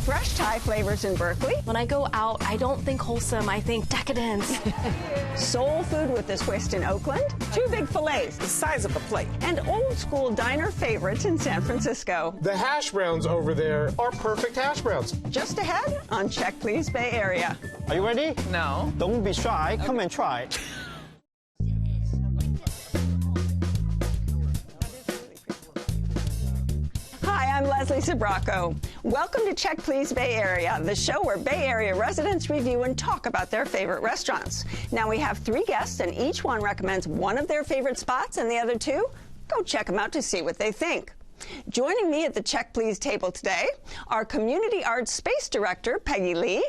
fresh Thai flavors in Berkeley. When I go out, I don't think wholesome, I think decadence. Soul food with a twist in Oakland. 2 big fillets, The size of a plate. and old school diner favorites in San Francisco. The hash browns over there are perfect hash browns. Just ahead on Check Please Bay Area. Are you ready? No. Don't be shy. Come and try. Hi, I'm Leslie Sabraco. Welcome to Check Please Bay Area, the show where Bay Area residents review and talk about their favorite restaurants. Now we have 3 guests, and each one recommends one of their favorite spots, and the other 2 go check them out to see what they think. Joining me at the Check Please table today are Community Arts Space Director Peggy Lee,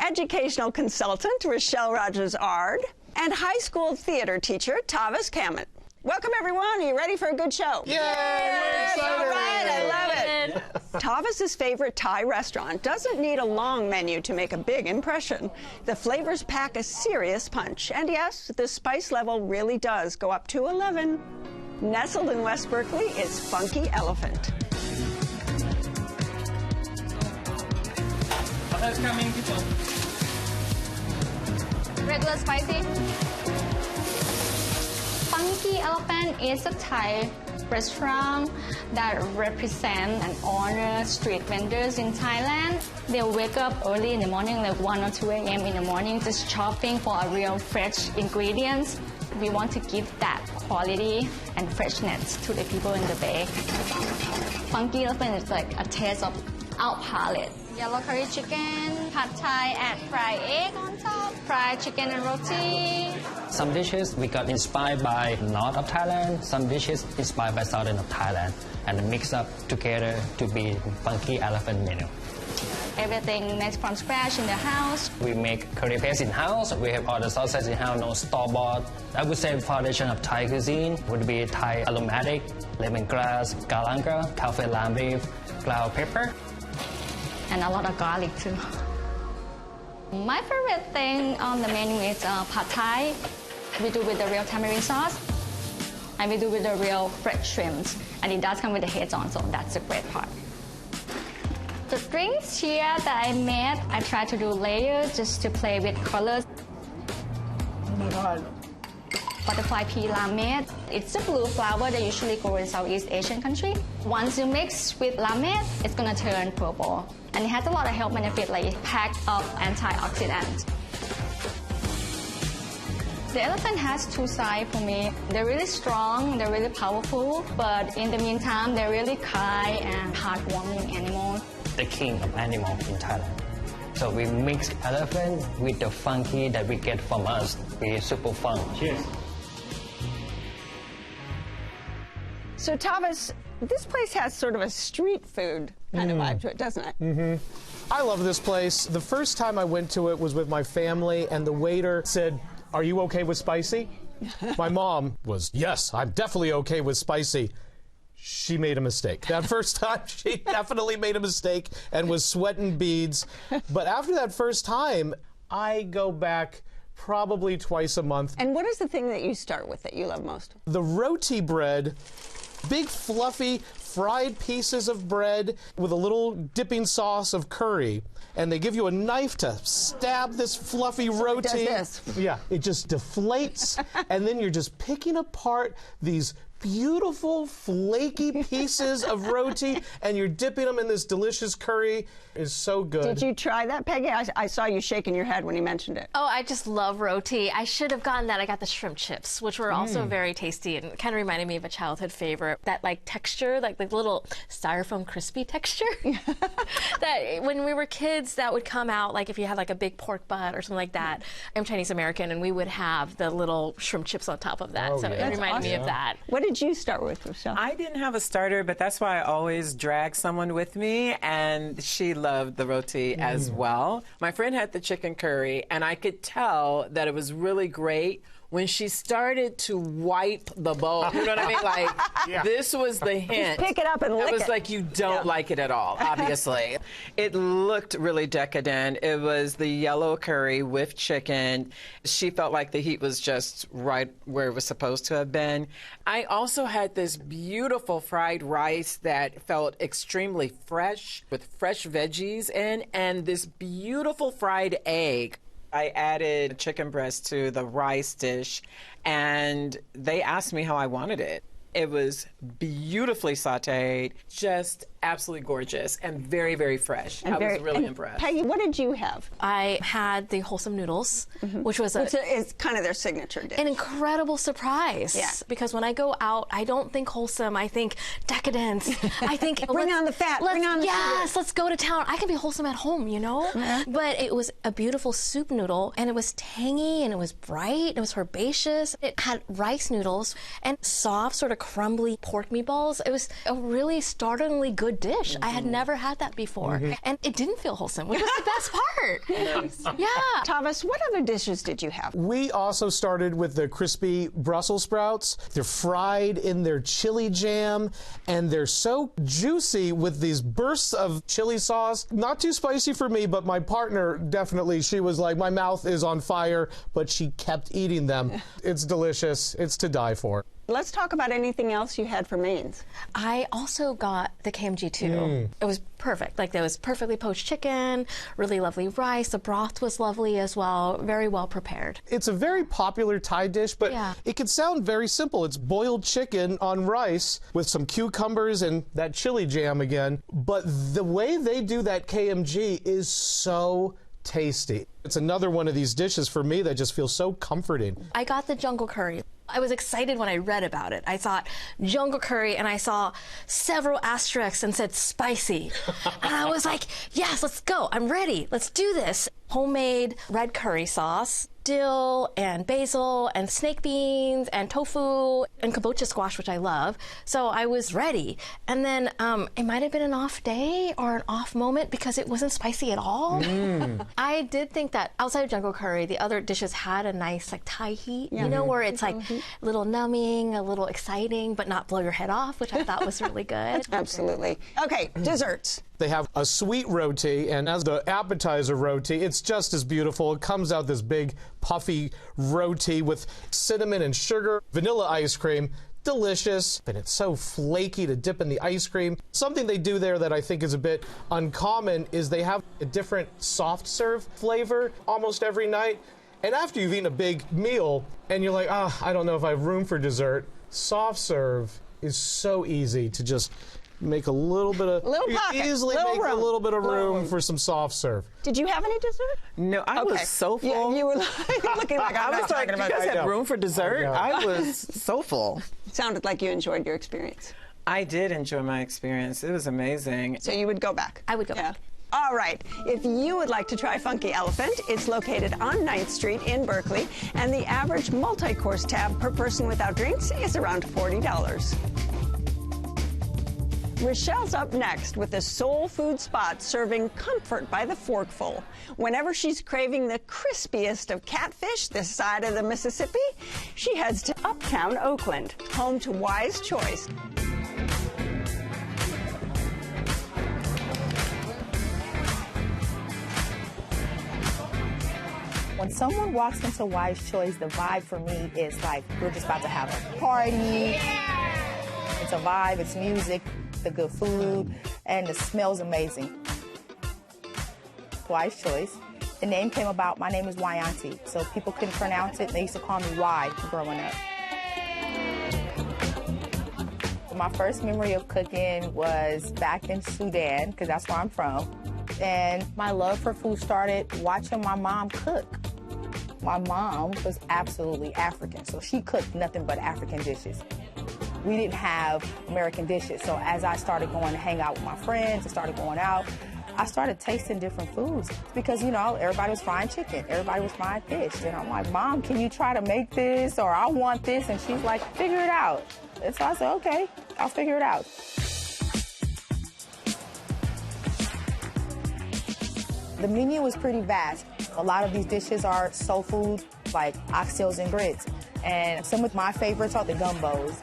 Educational Consultant Rochelle Rogers-Ard, and High School Theater Teacher Tavis Kamet. Welcome, everyone. Are you ready for a good show? Yay! We're excited! All right, I love it. Tavis's favorite Thai restaurant doesn't need a long menu to make a big impression. The flavors pack a serious punch. And yes, the spice level really does go up to 11. Nestled in West Berkeley is Funky Elephant. That's coming, people. Regular spicy. Funky Elephant is a Thai restaurant that represents and honors street vendors in Thailand. They wake up early in the morning, like 1 or 2 a.m. in the morning, just shopping for a real fresh ingredients. We want to give that quality and freshness to the people in the Bay. Funky Elephant is like a taste of our palate. Yellow curry chicken, pad Thai, and fried egg on top, fried chicken and roti. Some dishes we got inspired by north of Thailand, some dishes inspired by southern of Thailand, and mix up together to be Funky Elephant menu. Everything made from scratch in the house. We make curry paste in-house, we have all the sauces in-house, no store-bought. I would say the foundation of Thai cuisine would be Thai aromatic, lemongrass, galanga, cafe lime leaf, ground pepper. And a lot of garlic too. My favorite thing on the menu is pad Thai. We do with the real tamarind sauce. And we do with the real fresh shrimps. And it does come with the heads on, so that's the great part. The drinks here that I made, I try to do layers just to play with colors. Oh my God. Butterfly pea lamed. It's a blue flower that usually grows in Southeast Asian country. Once you mix with lamed, it's gonna turn purple. And it has a lot of health benefits, like packed of antioxidants. The elephant has 2 sides for me. They're really strong, they're really powerful, but in the meantime, they're really kind and heartwarming animals. The king of animal in Thailand. So we mix elephant with the funky that we get from us. We super fun. Cheers. So, Tavis, this place has sort of a street food kind of vibe to it, doesn't it? Mm-hmm. I love this place. The first time I went to it was with my family, and the waiter said, "Are you okay with spicy?" My mom was, "Yes, I'm definitely okay with spicy." She made a mistake. That first time, she definitely made a mistake and was sweating beads. But after that first time, I go back probably twice a month. And what is the thing that you start with that you love most? The roti bread, big fluffy fried pieces of bread with a little dipping sauce of curry. And they give you a knife to stab this fluffy roti. It does this. Yeah, it just deflates. And then you're just picking apart these beautiful flaky pieces of roti, and you're dipping them in this delicious curry. It's so good. Did you try that, Peggy? I saw you shaking your head when you mentioned it. Oh, I just love roti. I should have gotten that. I got the shrimp chips, which were also very tasty and kind of reminded me of a childhood favorite. That like texture, like the little styrofoam crispy texture. That when we were kids, that would come out like if you had like a big pork butt or something like that. I'm Chinese American, and we would have the little shrimp chips on top of that. Oh, so yeah. it reminded me of that. What did you start with, Rochelle? I didn't have a starter, but that's why I always drag someone with me, and she loved the roti as well. My friend had the chicken curry, and I could tell that it was really great when she started to wipe the bowl. You know what I mean? Like, this was the hint. Pick it up and lick it. It was like, you don't like it at all, obviously. It looked really decadent. It was the yellow curry with chicken. She felt like the heat was just right where it was supposed to have been. I also had this beautiful fried rice that felt extremely fresh with fresh veggies in, and this beautiful fried egg. I added chicken breast to the rice dish, and they asked me how I wanted it. It was beautifully sauteed, just absolutely gorgeous, and very, very fresh. I was really impressed. Peggy, what did you have? I had the Wholesome Noodles, which was It's kind of their signature dish. an incredible surprise. Yeah. Because when I go out, I don't think wholesome. I think decadence. I think Bring on the fat. Bring on the yes, sugar. let's go to town. I can be wholesome at home, you know. But it was a beautiful soup noodle, and it was tangy, and it was bright. It was herbaceous. It had rice noodles and soft, sort of crumbly pork meatballs. It was a really startlingly good dish. I had never had that before, and it didn't feel wholesome, which was the best part. Yeah. Tavis, what other dishes did you have? We also started with the crispy Brussels sprouts. They're fried in their chili jam, and they're so juicy with these bursts of chili sauce. Not too spicy for me, but my partner definitely, she was like, my mouth is on fire, but she kept eating them. It's delicious. It's to die for. Let's talk about anything else you had for mains. I also got the KMG too. It was perfect. Like, there was perfectly poached chicken, really lovely rice. The broth was lovely as well, very well prepared. It's a very popular Thai dish, but it can sound very simple. It's boiled chicken on rice with some cucumbers and that chili jam again. But the way they do that KMG is so tasty. It's another one of these dishes for me that just feels so comforting. I got the jungle curry. I was excited when I read about it. I thought jungle curry, and I saw several asterisks and said spicy. And I was like, yes, let's go. I'm ready. Let's do this. Homemade red curry sauce, dill and basil and snake beans and tofu and kabocha squash, which I love. So I was ready. And then it might have been an off day or an off moment because it wasn't spicy at all. I did think that outside of jungle curry, the other dishes had a nice like Thai heat, you know, where it's like a little numbing, a little exciting, but not blow your head off, which I thought was really good. Absolutely. Okay, desserts. They have a sweet roti, and as the appetizer roti, it's just as beautiful. It comes out this big, puffy roti with cinnamon and sugar, vanilla ice cream. Delicious, and it's so flaky to dip in the ice cream. Something they do there that I think is a bit uncommon is they have a different soft serve flavor almost every night. And after you've eaten a big meal and you're like, I don't know if I have room for dessert, soft serve is so easy to just make a little bit of, easily make a little bit of room for some soft serve. Did you have any dessert? No, I was so full. You were looking like I was like, you guys have room for dessert? I was so full. Sounded like you enjoyed your experience. I did enjoy my experience. It was amazing. So you would go back? I would go back. All right. If you would like to try Funky Elephant, it's located on 9th Street in Berkeley, and the average multi-course tab per person without drinks is around $40. Rochelle's up next with a soul food spot serving comfort by the forkful. Whenever she's craving the crispiest of catfish this side of the Mississippi, she heads to uptown Oakland, home to Wise Choice. When someone walks into Wise Choice, the vibe for me is like we're just about to have a party. It's a vibe, it's music, the good food, and the smell's amazing. Wise Choice. The name came about, my name is Wyanti, so people couldn't pronounce it. They used to call me Y growing up. My first memory of cooking was back in Sudan, because that's where I'm from. And my love for food started watching my mom cook. My mom was absolutely African, so she cooked nothing but African dishes. We didn't have American dishes, so as I started going to hang out with my friends and started going out, I started tasting different foods because, you know, everybody was frying chicken, everybody was frying fish. And I'm like, Mom, can you try to make this? Or I want this. And she's like, figure it out. And so I said, okay, I'll figure it out. The menu is pretty vast. A lot of these dishes are soul food, like oxtails and grits. And some of my favorites are the gumbos.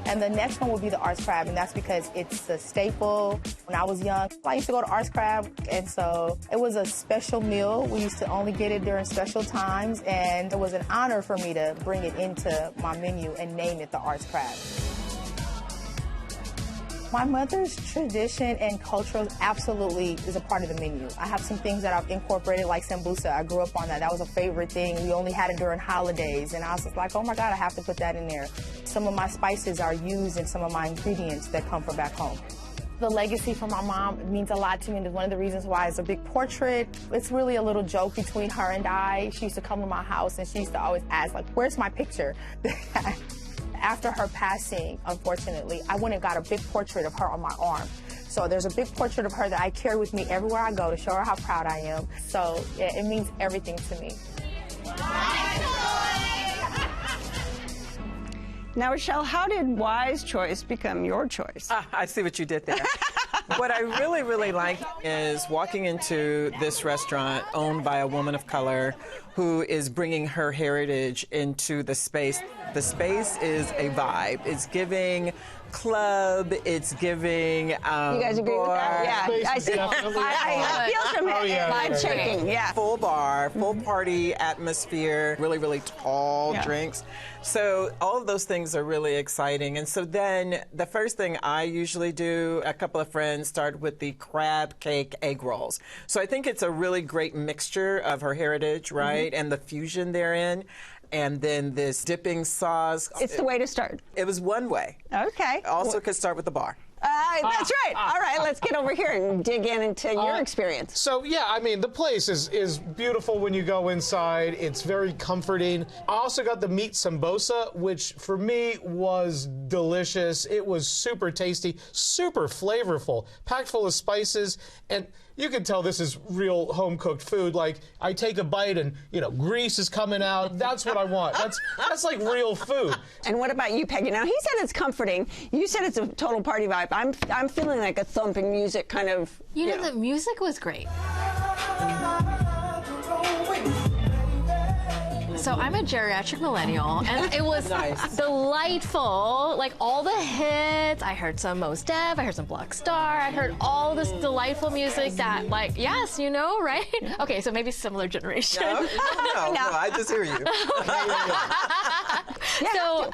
And the next one will be the arts crab, and that's because it's a staple. When I was young, I used to go to arts crab, and so it was a special meal. We used to only get it during special times, and it was an honor for me to bring it into my menu and name it the arts crab. My mother's tradition and culture absolutely is a part of the menu. I have some things that I've incorporated, like sambusa. I grew up on that. That was a favorite thing. We only had it during holidays, and I was just like, oh my God, I have to put that in there. Some of my spices are used in some of my ingredients that come from back home. The legacy from my mom means a lot to me, and one of the reasons why is a big portrait. It's really a little joke between her and I. She used to come to my house, and she used to always ask, like, where's my picture? After her passing, unfortunately, I went and got a big portrait of her on my arm. So there's a big portrait of her that I carry with me everywhere I go to show her how proud I am. So yeah, it means everything to me. Now, Rochelle, how did Wise Choice become your choice? I see what you did there. What I really, really like is walking into this restaurant owned by a woman of color who is bringing her heritage into the space. The space is a vibe. It's giving club. It's giving. You guys agree with that? Yeah, I see. I feel from it. Vibe checking. Yeah. Full bar, full party atmosphere. Really, really tall drinks. So all of those things are really exciting. And so then the first thing I usually do, a couple of friends start with the crab cake egg rolls. So I think it's a really great mixture of her heritage, right, and the fusion therein. And then this dipping sauce. It's the way to start. It was one way. Okay. Also could start with the bar. That's right. All right, let's get over here and dig into your experience. So, yeah, I mean, the place is beautiful when you go inside. It's very comforting. I also got the meat sambosa, which for me was delicious. It was super tasty, super flavorful, packed full of spices, and you can tell this is real home-cooked food. Like, I take a bite and, you know, grease is coming out. That's what I want. That's like real food. And what about you, Peggy? Now, he said it's comforting. You said it's a total party vibe. I'm feeling like a thumping music kind of. You know, the music was great. So I'm a geriatric millennial, and it was delightful. Like all the hits. I heard some Mos Def, I heard some Black Star, I heard all this delightful music that, like, yes, you know, right? Okay, so maybe similar generation. No, I just hear you. So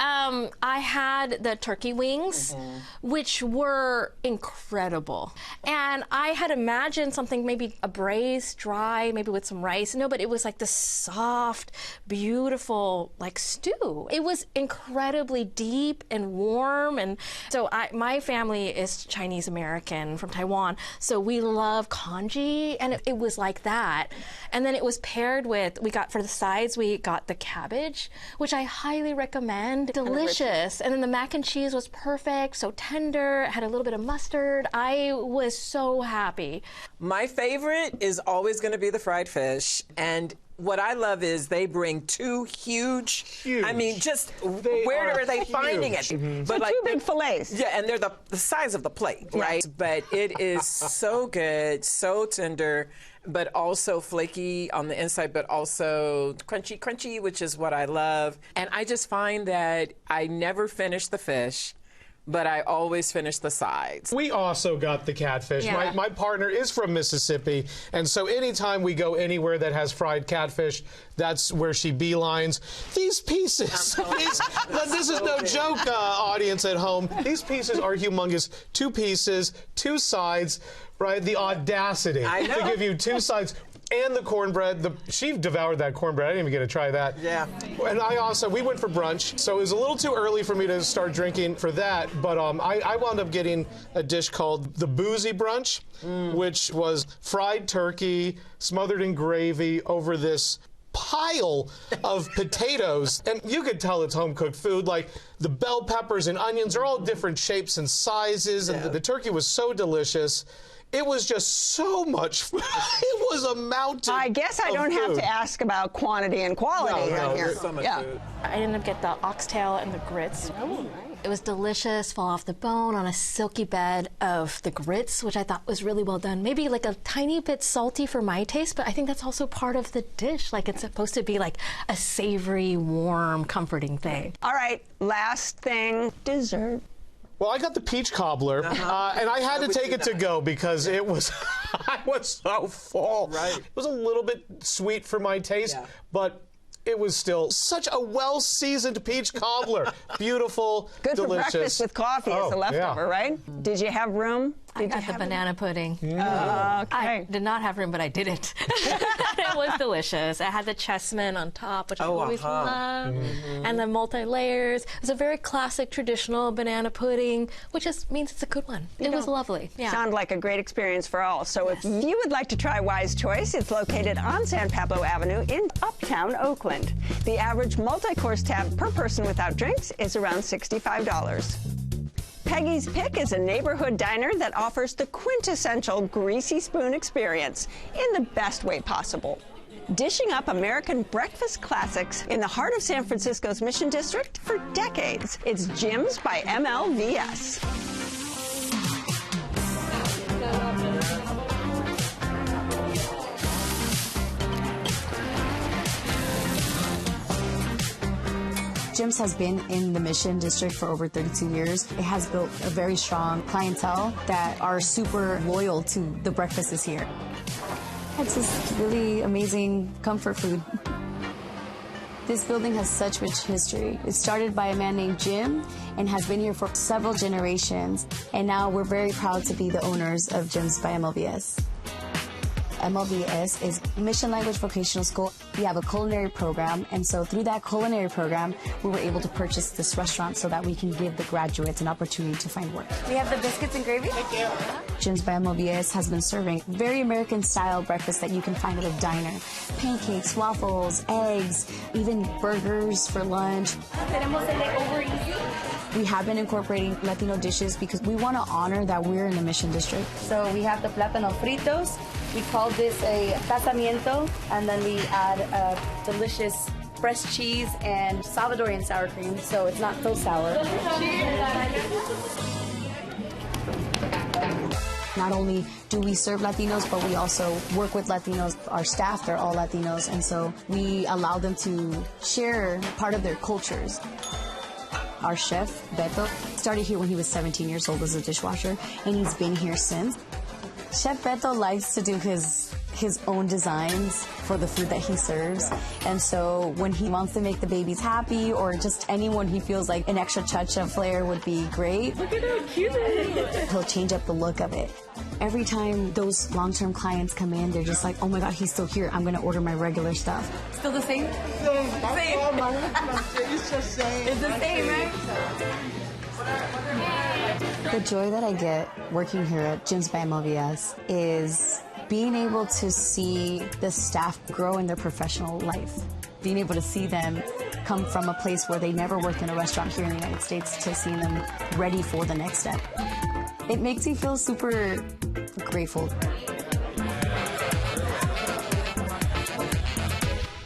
I had the turkey wings, which were incredible. And I had imagined something maybe a braised, dry, maybe with some rice. No, but it was like this soft, beautiful, like stew. It was incredibly deep and warm. And so my family is Chinese American from Taiwan. So we love congee, and it was like that. And then it was paired with, for the sides, we got the cabbage, which I highly recommend. Delicious. And then the mac and cheese was perfect, so tender, had a little bit of mustard. I was so happy. My favorite is always going to be the fried fish. And what I love is they bring two huge. I mean, just where are they finding it? But so like two big fillets. Yeah, and they're the size of the plate, right? But it is so good, so tender, but also flaky on the inside, but also crunchy, which is what I love. And I just find that I never finish the fish, but I always finish the sides. We also got the catfish. Yeah. My partner is from Mississippi, and so anytime we go anywhere that has fried catfish, that's where she beelines. These pieces, this is no joke, audience at home. These pieces are humongous. 2 pieces, 2 sides, right? The audacity to give you 2 sides. And the cornbread. She devoured that cornbread. I didn't even get to try that. Yeah. And we went for brunch, so it was a little too early for me to start drinking for that, but I wound up getting a dish called the boozy brunch, which was fried turkey smothered in gravy over this pile of potatoes, and you could tell it's home-cooked food. Like the bell peppers and onions are all different shapes and sizes, and the turkey was so delicious. It was just so much food. It was a mountain. I guess I don't have to ask about quantity and quality no, here. So much food. I ended up getting the oxtail and the grits. Oh, nice. It was delicious, fall off the bone on a silky bed of the grits, which I thought was really well done. Maybe like a tiny bit salty for my taste, but I think that's also part of the dish. Like it's supposed to be like a savory, warm, comforting thing. All right, last thing, dessert. Well, I got the peach cobbler, and I had to take it to go because it was, I was so full. Right. It was a little bit sweet for my taste, but it was still such a well-seasoned peach cobbler. Beautiful, Good delicious. for breakfast with coffee as a leftover, right? Did you have room? I got the banana pudding. Okay. I did not have room, but I did it. It was delicious. I had the chessmen on top, which I always love, and the multi-layers. It was a very classic, traditional banana pudding, which just means it's a good one. It was lovely. Yeah. Sound like a great experience for all. So if you would like to try Wise Choice, it's located on San Pablo Avenue in Uptown Oakland. The average multi-course tab per person without drinks is around $65. Peggy's Pick is a neighborhood diner that offers the quintessential greasy spoon experience in the best way possible. Dishing up American breakfast classics in the heart of San Francisco's Mission District for decades, it's Jim's by MLVS. Jim's has been in the Mission District for over 32 years. It has built a very strong clientele that are super loyal to the breakfasts here. It's just really amazing comfort food. This building has such rich history. It started by a man named Jim and has been here for several generations. And now we're very proud to be the owners of Jim's by MLVS. MLVS is Mission Language Vocational School. We have a culinary program, and so through that culinary program, we were able to purchase this restaurant so that we can give the graduates an opportunity to find work. We have the biscuits and gravy. Thank you. Jim's by MLVS has been serving very American-style breakfast that you can find at a diner. Pancakes, waffles, eggs, even burgers for lunch. We have been incorporating Latino dishes because we want to honor that we're in the Mission District. So we have the plátano fritos. We call this a casamiento, and then we add a delicious fresh cheese and Salvadorian sour cream, so it's not so sour. Not only do we serve Latinos, but we also work with Latinos. Our staff, they're all Latinos, and so we allow them to share part of their cultures. Our chef, Beto, started here when he was 17 years old as a dishwasher, and he's been here since. Chef Beto likes to do his own designs for the food that he serves, and so when he wants to make the babies happy or just anyone he feels like an extra touch of flair would be great, Look at how cute it is. He'll change up the look of it. Every time those long-term clients come in, they're just like, oh my God, he's still here. I'm going to order my regular stuff. Still the same? Same. It's the same, right? The joy that I get working here at Jim's by MLVS is being able to see the staff grow in their professional life. Being able to see them come from a place where they never worked in a restaurant here in the United States to seeing them ready for the next step. It makes me feel super grateful.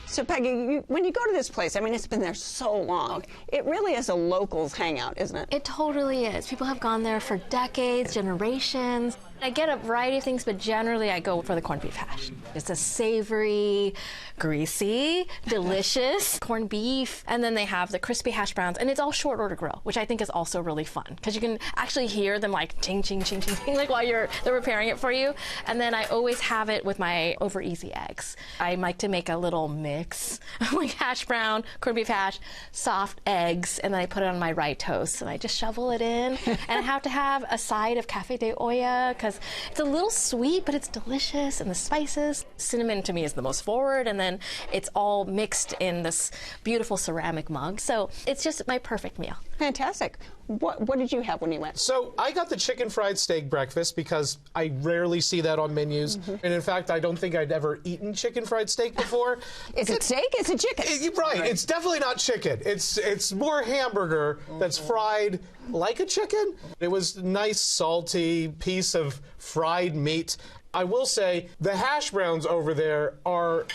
So Peggy, when you go to this place, I mean, it's been there so long. It really is a locals hangout, isn't it? It totally is. People have gone there for decades, generations. I get a variety of things, but generally I go for the corned beef hash. It's a savory, greasy, delicious corned beef, and then they have the crispy hash browns, and it's all short order grill, which I think is also really fun because you can actually hear them like ching, ching, ching, ching, ching, like while they're preparing it for you. And then I always have it with my over easy eggs. I like to make a little mix, like hash brown, corned beef hash, soft eggs, and then I put it on my rye toast, and I just shovel it in. And I have to have a side of cafe de olla because it's a little sweet, but it's delicious, and the spices. Cinnamon to me is the most forward, and then it's all mixed in this beautiful ceramic mug. So it's just my perfect meal. Fantastic. What did you have when you went? So I got the chicken fried steak breakfast because I rarely see that on menus. And in fact, I don't think I'd ever eaten chicken fried steak before. Is it steak? Is it chicken? Right. It's definitely not chicken. It's more hamburger that's fried like a chicken. It was a nice, salty piece of fried meat. I will say the hash browns over there are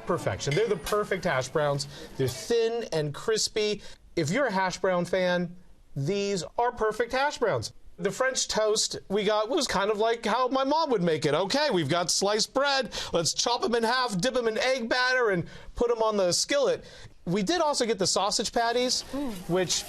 perfection. They're the perfect hash browns. They're thin and crispy. If you're a hash brown fan, these are perfect hash browns. The French toast we got was kind of like how my mom would make it. Okay, we've got sliced bread. Let's chop them in half, dip them in egg batter, and put them on the skillet. We did also get the sausage patties, which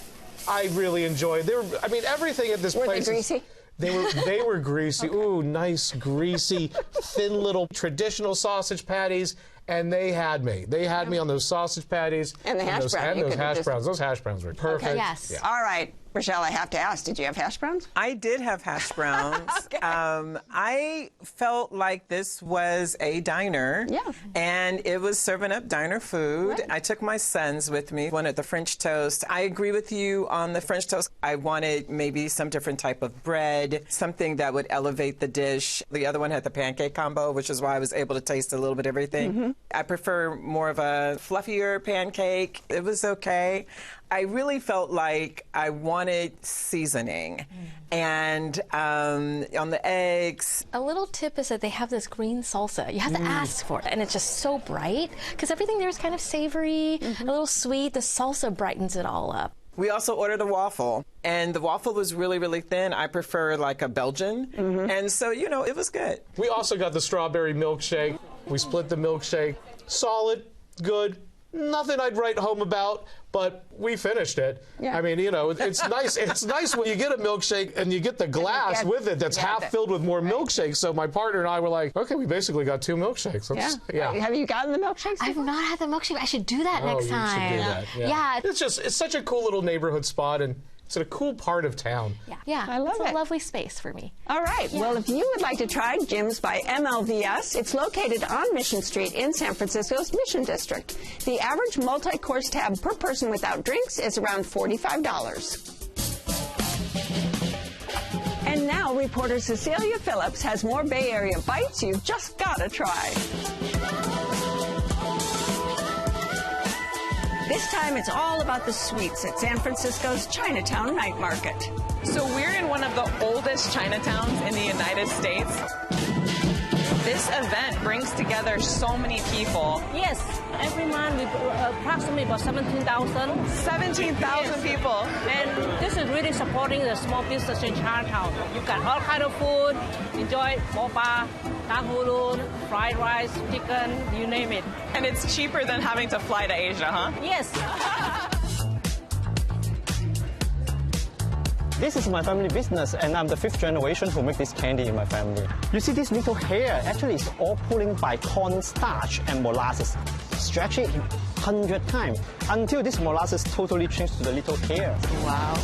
I really enjoyed. I mean, everything at this place. Were they greasy? They were greasy. Okay. Ooh, nice, greasy, thin little traditional sausage patties. And they had me. They had me on those sausage patties. And the hash browns. And those hash browns. Those hash browns were perfect. Okay. Yes. Yeah. All right. Rochelle, I have to ask, did you have hash browns? I did have hash browns. Okay. I felt like this was a diner. Yeah. And it was serving up diner food. Right. I took my sons with me, wanted the French toast. I agree with you on the French toast. I wanted maybe some different type of bread, something that would elevate the dish. The other one had the pancake combo, which is why I was able to taste a little bit of everything. Mm-hmm. I prefer more of a fluffier pancake. It was okay. I really felt like I wanted seasoning. And on the eggs. A little tip is that they have this green salsa. You have to ask for it. And it's just so bright because everything there is kind of savory, a little sweet. The salsa brightens it all up. We also ordered a waffle, and the waffle was really, really thin. I prefer like a Belgian. And so, you know, it was good. We also got the strawberry milkshake. We split the milkshake. Solid, good. Nothing I'd write home about, but we finished it. Yeah. I mean, you know, it's nice. It's nice when you get a milkshake and you get the glass with it that's half filled with more milkshakes. So my partner and I were like, okay, we basically got 2 milkshakes. Yeah. Have you gotten the milkshakes? I've not had the milkshake. I should do that next time. You should do that. Yeah. It's such a cool little neighborhood spot, and it's in a cool part of town. Yeah. I love it. It's a lovely space for me. All right. Yeah. Well, if you would like to try Jim's by MLVS, it's located on Mission Street in San Francisco's Mission District. The average multi-course tab per person without drinks is around $45. And now reporter Cecilia Phillips has more Bay Area bites you've just got to try. This time, it's all about the sweets at San Francisco's Chinatown Night Market. So we're in one of the oldest Chinatowns in the United States. This event brings together so many people. Yes, every month we approximately about 17,000. 17,000 people. And this is really supporting the small business in Chinatown. You've got all kind of food. Enjoy boba, tangulun, fried rice, chicken, you name it. And it's cheaper than having to fly to Asia, huh? Yes. This is my family business, and I'm the 5th generation who make this candy in my family. You see this little hair, actually it's all pulling by cornstarch and molasses. Stretch it 100 times until this molasses totally changes to the little hair. Wow.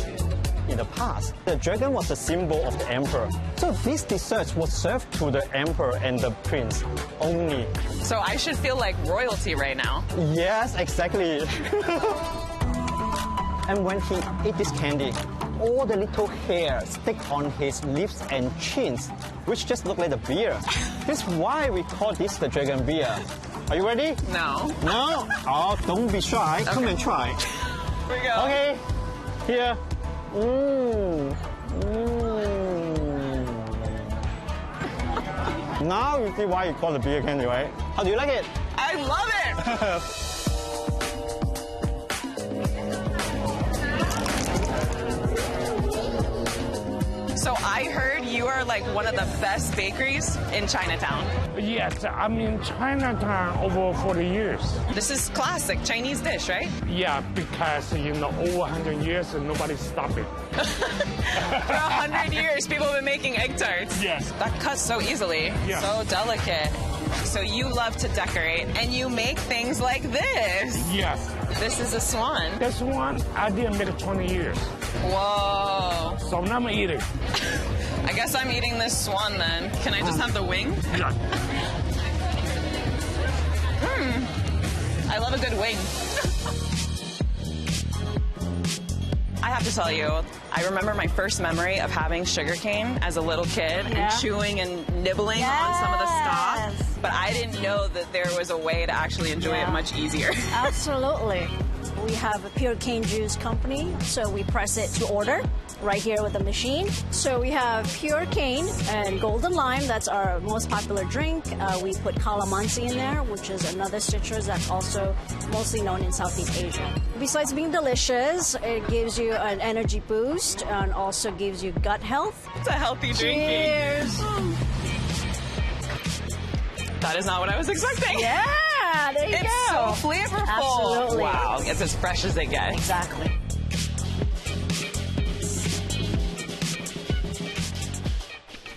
In the past, the dragon was the symbol of the emperor. So this dessert was served to the emperor and the prince only. So I should feel like royalty right now. Yes, exactly. And when he ate this candy, all the little hair stick on his lips and chins, which just look like the beer. That's why we call this the dragon beer. Are you ready? No. No? Oh, don't be shy. Okay. Come and try. Here we go. Okay. Here. Now you see why you call it beer candy, right? How do you like it? I love it! So I heard you are like one of the best bakeries in Chinatown. Yes, I'm in Chinatown over 40 years. This is classic Chinese dish, right? Yeah, because, over 100 years and nobody stopped it. For 100 years, people have been making egg tarts. Yes. That cuts so easily. Yes. So delicate. So you love to decorate, and you make things like this. Yes. This is a swan. This one, I didn't make it 20 years. Whoa. So now I'm eating. I guess I'm eating this swan then. Can I just have the wing? Yeah. I love a good wing. I have to tell you, I remember my first memory of having sugarcane as a little kid and chewing and nibbling on some of the stalk. But I didn't know that there was a way to actually enjoy it much easier. Absolutely. We have a pure cane juice company, so we press it to order right here with the machine. So we have pure cane and golden lime. That's our most popular drink. We put calamansi in there, which is another citrus that's also mostly known in Southeast Asia. Besides being delicious, it gives you an energy boost and also gives you gut health. It's a healthy drinking. Cheers. That is not what I was expecting. Yeah, there you go. It's so flavorful. Absolutely. Wow, it's as fresh as they get. Exactly.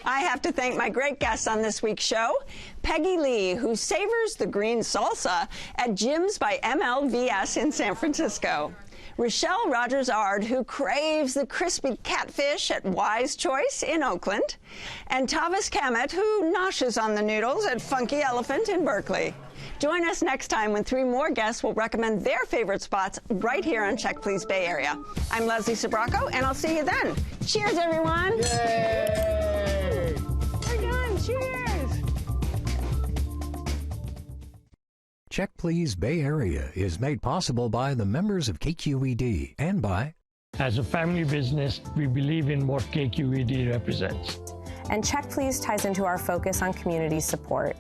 I have to thank my great guests on this week's show. Peggy Lee, who savors the green salsa at Jim's by MLVS in San Francisco. Rochelle Rogers-Ard, who craves the crispy catfish at Wise Choice in Oakland. And Tavis Kamet, who noshes on the noodles at Funky Elephant in Berkeley. Join us next time when 3 more guests will recommend their favorite spots right here on Check Please Bay Area. I'm Leslie Sbrocco, and I'll see you then. Cheers, everyone. Yay! We're done. Cheers. Check Please Bay Area is made possible by the members of KQED and by... As a family business, we believe in what KQED represents. And Check Please ties into our focus on community support.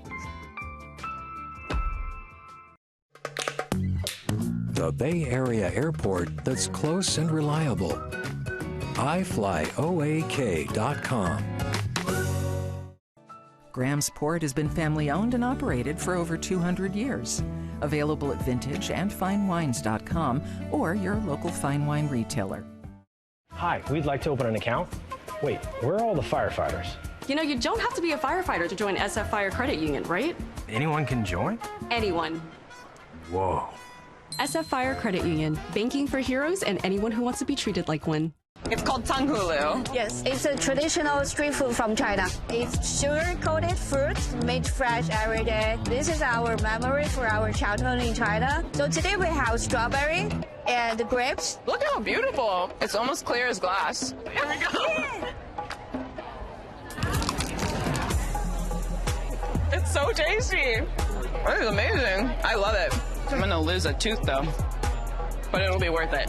The Bay Area airport that's close and reliable. iFlyOAK.com. Graham's Port has been family-owned and operated for over 200 years. Available at vintage and finewines.com or your local fine wine retailer. Hi, we'd like to open an account. Wait, where are all the firefighters? You know, you don't have to be a firefighter to join SF Fire Credit Union, right? Anyone can join? Anyone. Whoa. SF Fire Credit Union, banking for heroes and anyone who wants to be treated like one. It's called tanghulu. Yes, it's a traditional street food from China. It's sugar-coated fruit made fresh every day. This is our memory for our childhood in China. So today we have strawberry and grapes. Look how beautiful. It's almost clear as glass. Here we go. Yeah. It's so tasty. This is amazing. I love it. I'm gonna lose a tooth though, but it'll be worth it.